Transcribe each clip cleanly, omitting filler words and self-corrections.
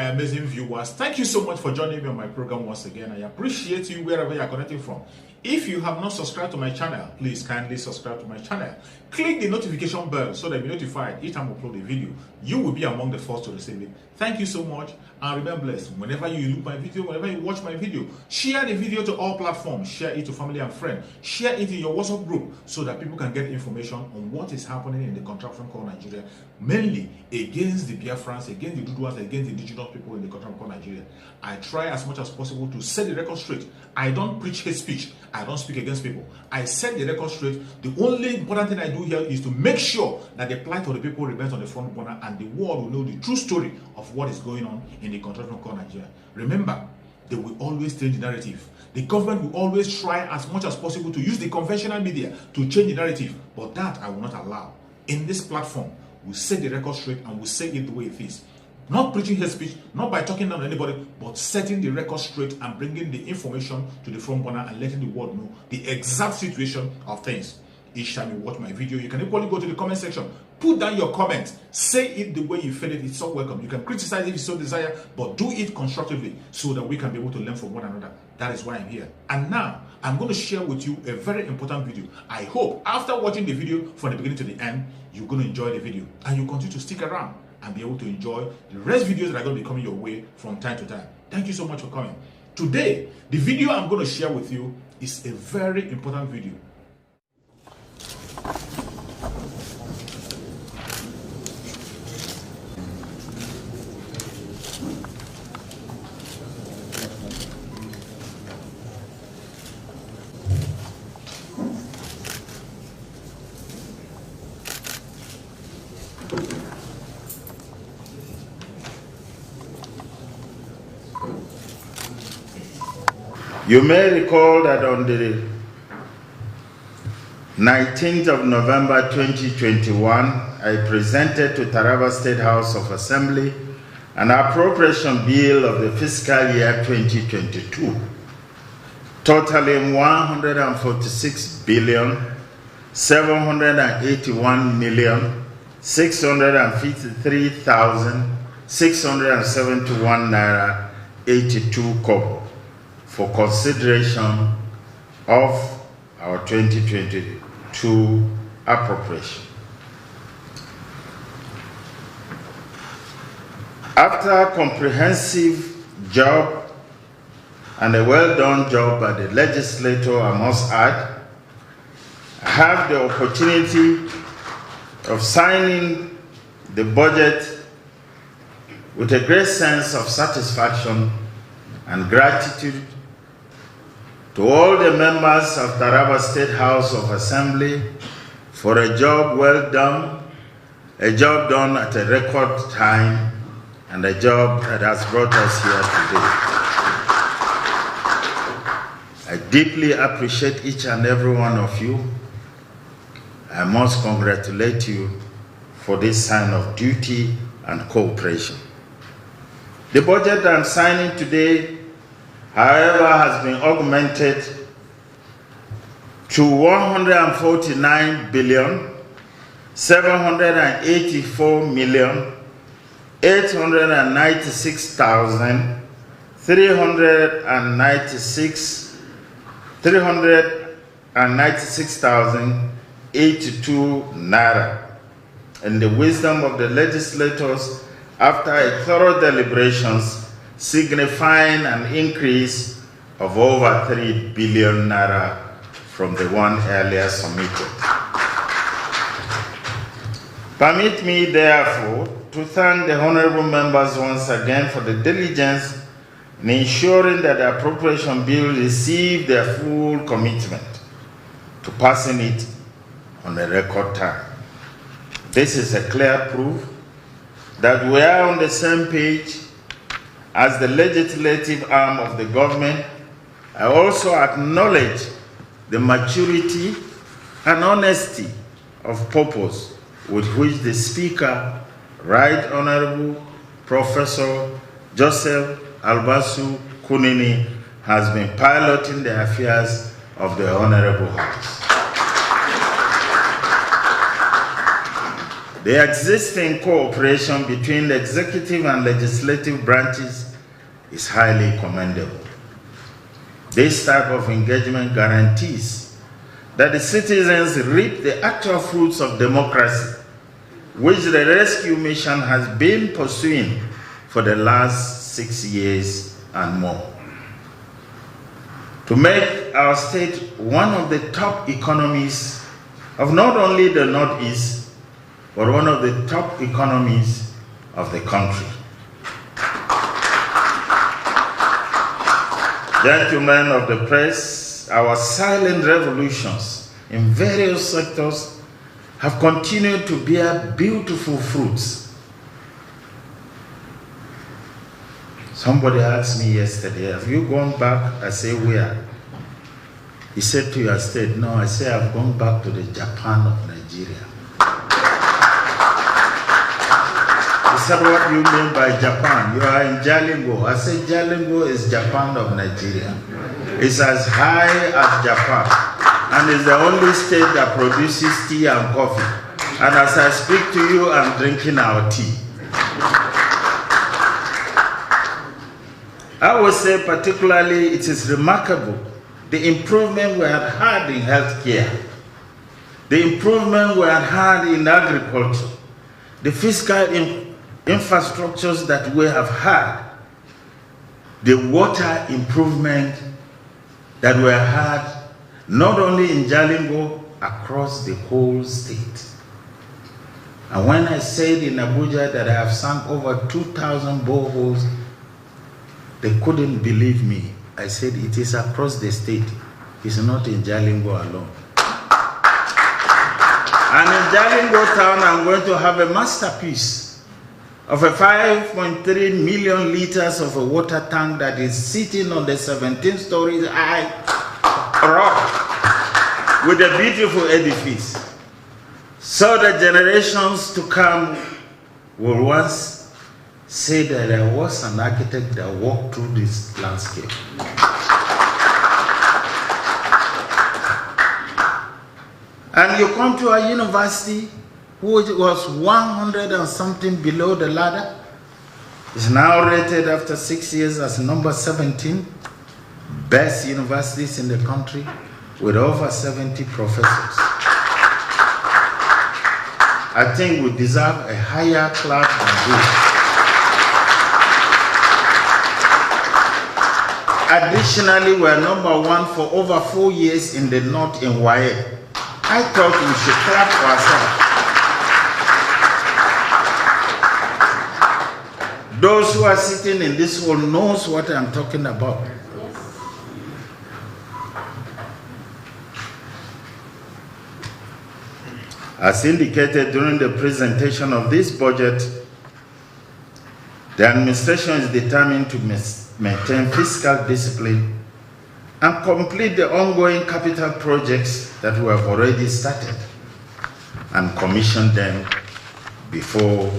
amazing viewers. Thank you so much for joining me on my program once again. I appreciate you wherever you are connecting from. If you have not subscribed to my channel, please kindly subscribe to my channel. Click the notification bell so that you'll be notified each time I upload a video. You will be among the first to receive it. Thank you so much and remain blessed. Whenever you look my video, whenever you watch my video, share the video to all platforms. Share it to family and friends. Share it in your WhatsApp group so that people can get information on what is happening in the contraption called Nigeria, mainly against the Biafrans, against the Duduas, against the indigenous people in the contraption called Nigeria. I try as much as possible to set the record straight. I don't preach hate speech. I don't speak against people. I set the record straight. The only important thing I do here is to make sure that the plight of the people remains on the front burner and the world will know the true story of what is going on in the contraption called Nigeria. Remember, they will always change the narrative. The government will always try as much as possible to use the conventional media to change the narrative, but that I will not allow. In this platform, we'll set the record straight and we'll say it the way it is. Not preaching hate speech, not by talking down to anybody, but setting the record straight and bringing the information to the front burner and letting the world know the exact situation of things. Each time you watch my video, you can equally go to the comment section, put down your comment, say it the way you feel it. It's so welcome. You can criticize if you so desire, but do it constructively so that we can be able to learn from one another. That is why I'm here. And now, I'm going to share with you a very important video. I hope after watching the video from the beginning to the end, you're going to enjoy the video and you continue to stick around and be able to enjoy the rest videos that are going to be coming your way from time to time. Thank you so much for coming. Today, the video I'm going to share with you is a very important video. You may recall that on the 19th of November 2021, I presented to Taraba State House of Assembly an appropriation bill of the fiscal year 2022, totaling 146,781,653,671 naira 82 kobo for consideration of our 2022 appropriation. After a comprehensive job and a well-done job by the legislator, I must add, I have the opportunity of signing the budget with a great sense of satisfaction and gratitude to all the members of Taraba State House of Assembly for a job well done, a job done at a record time, and a job that has brought us here today. I deeply appreciate each and every one of you. I must congratulate you for this sign of duty and cooperation. The budget I'm signing today, however, has been augmented to 149,396,82 naira. And the wisdom of the legislators, after a thorough deliberations, signifying an increase of over 3 billion naira from the one earlier submitted. Permit me, therefore, to thank the honorable members once again for the diligence in ensuring that the appropriation bill received their full commitment to passing it on a record time. This is a clear proof that we are on the same page as the legislative arm of the government. I also acknowledge the maturity and honesty of purpose with which the Speaker, Right Honorable Professor Joseph Albasu Kunini, has been piloting the affairs of the Honorable House. The existing cooperation between the executive and legislative branches is highly commendable. This type of engagement guarantees that the citizens reap the actual fruits of democracy, which the rescue mission has been pursuing for the last 6 years and more. To make our state one of the top economies of not only the Northeast, but one of the top economies of the country. Gentlemen of the press, our silent revolutions in various sectors have continued to bear beautiful fruits. Somebody asked me yesterday, have you gone back? I say, where? He said, to your state. No, I say, I've gone back to the Japan of Nigeria. He said, what do you mean by Japan? You are in Jalingo. I said, Jalingo is Japan of Nigeria. It's as high as Japan. And it's the only state that produces tea and coffee. And as I speak to you, I'm drinking our tea. I would say particularly it is remarkable the improvement we have had in healthcare, the improvement we have had in agriculture, the fiscal infrastructures that we have had, the water improvement that we have had, not only in Jalingo, across the whole state. And when I said in Abuja that I have sunk over 2,000 boreholes, they couldn't believe me. I said it is across the state. It's not in Jalingo alone. And in Jalingo town, I'm going to have a masterpiece of a 5.3 million liters of a water tank that is sitting on the 17 stories high rock with a beautiful edifice. So the generations to come will once say that there was an architect that walked through this landscape. And you come to a university which was 100 and something below the ladder, is now rated after 6 years as number 17, best universities in the country with over 70 professors. I think we deserve a higher clap than this. Additionally, we are number 1 for over 4 years in the North in WAEC. I thought we should clap for ourselves. Those who are sitting in this hall knows what I'm talking about. As indicated during the presentation of this budget, the administration is determined to maintain fiscal discipline and complete the ongoing capital projects that we have already started and commission them before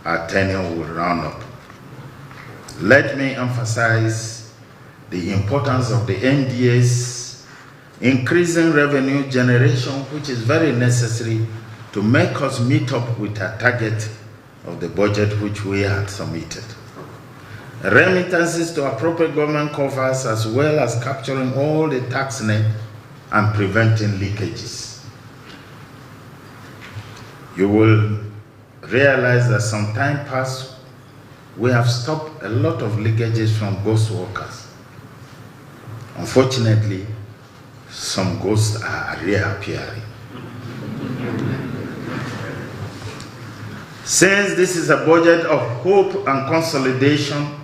our tenure will round up. Let me emphasize the importance of the NDA's increasing revenue generation, which is very necessary to make us meet up with our target of the budget which we had submitted. Remittances to appropriate government coffers, as well as capturing all the tax net and preventing leakages. You will realize that some time past, we have stopped a lot of leakages from ghost workers. Unfortunately, some ghosts are reappearing. Since this is a budget of hope and consolidation,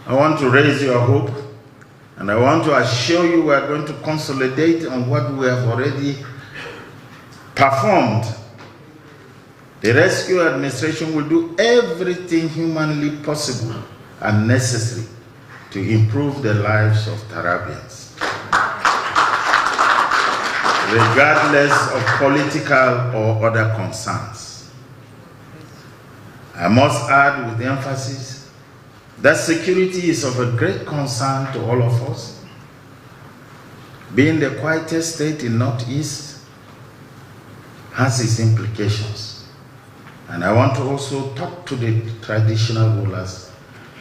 I want to raise your hope, and I want to assure you we are going to consolidate on what we have already performed. The rescue administration will do everything humanly possible and necessary to improve the lives of Tarabians, regardless of political or other concerns. I must add with emphasis that security is of a great concern to all of us. Being the quietest state in Northeast, has its implications. And I want to also talk to the traditional rulers.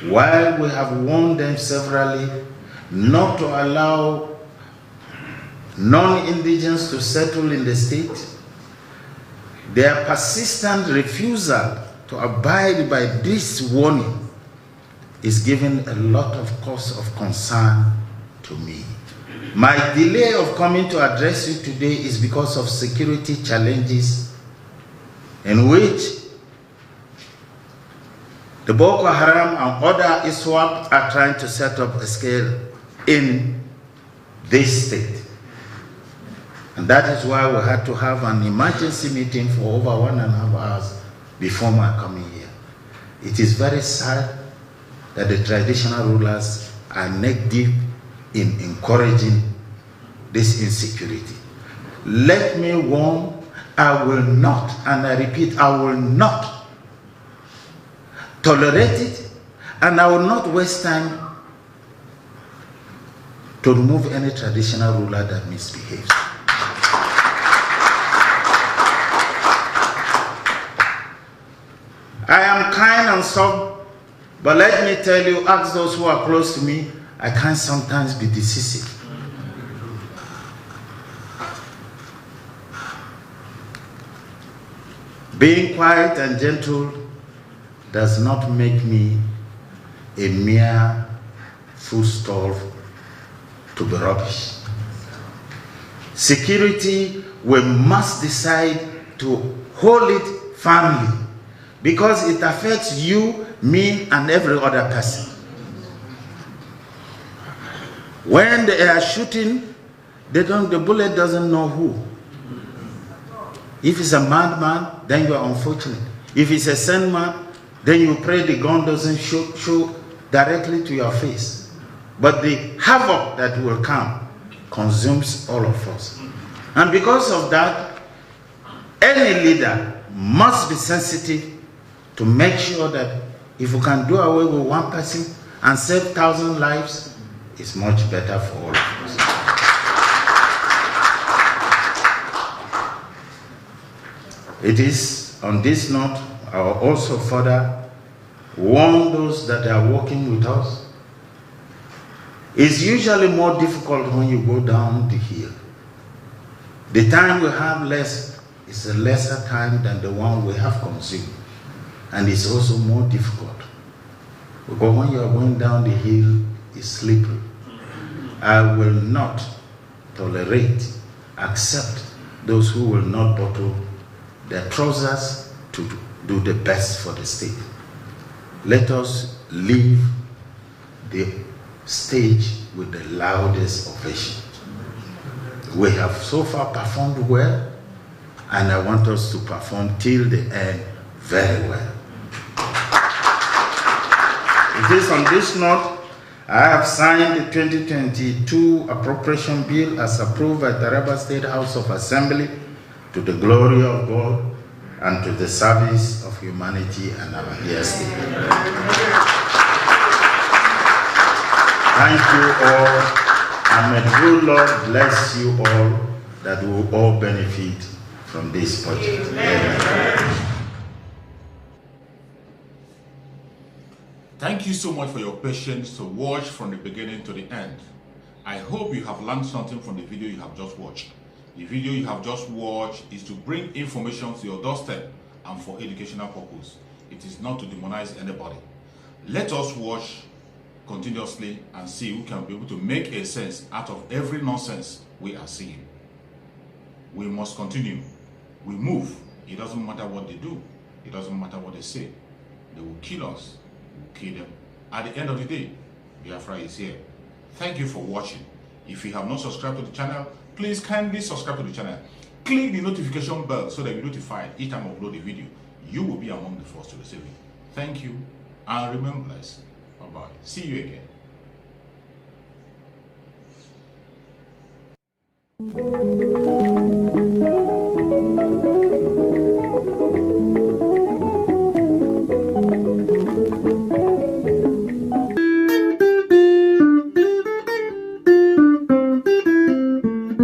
While we have warned them severally not to allow non-indigenous to settle in the state, their persistent refusal to abide by this warning is giving a lot of cause of concern to me. My delay of coming to address you today is because of security challenges in which the Boko Haram and other ISWAP are trying to set up a scale in this state. And that is why we had to have an emergency meeting for over 1.5 hours before my coming here. It is very sad that the traditional rulers are neck deep in encouraging this insecurity. Let me warn, I will not, and I repeat, I will not tolerate it, and I will not waste time to remove any traditional ruler that misbehaves. I am kind and soft, but let me tell you, ask those who are close to me, I can sometimes be decisive. Being quiet and gentle does not make me a mere foodstuff to be rubbish. Security, we must decide to hold it firmly because it affects you, me, and every other person. When they are shooting, the bullet doesn't know who. If it's a madman, then you are unfortunate. If it's a sane man, then you pray the gun doesn't shoot directly to your face. But the havoc that will come consumes all of us. And because of that, any leader must be sensitive to make sure that if we can do away with one person and save 1,000 lives, it's much better for all of us. It is on this note, I will also further warn those that are working with us. It's usually more difficult when you go down the hill. The time we have less is a lesser time than the one we have consumed. And it's also more difficult. Because when you are going down the hill, it's slippery. I will not tolerate, accept those who will not buckle their trousers to do the best for the state. Let us leave the stage with the loudest ovation. We have so far performed well, and I want us to perform till the end very well. It is on this note, I have signed the 2022 appropriation bill as approved by the Taraba State House of Assembly to the glory of God and to the service of humanity and our dear state. Thank you all, and may the good Lord bless you all, that we will all benefit from this project. Amen. Thank you so much for your patience to watch from the beginning to the end. I hope you have learned something from the video you have just watched. The video you have just watched is to bring information to your doorstep and for educational purpose. It is not to demonize anybody. Let us watch continuously and see who can be able to make a sense out of every nonsense we are seeing. We must continue. We move. It doesn't matter what they do. It doesn't matter what they say. They will kill us. We will kill them. At the end of the day, Biafra is here. Thank you for watching. If you have not subscribed to the channel, please kindly subscribe to the channel. Click the notification bell so that you're notified each time I upload a video. You will be among the first to receive it. Thank you, and remain blessed. Bye-bye. See you again.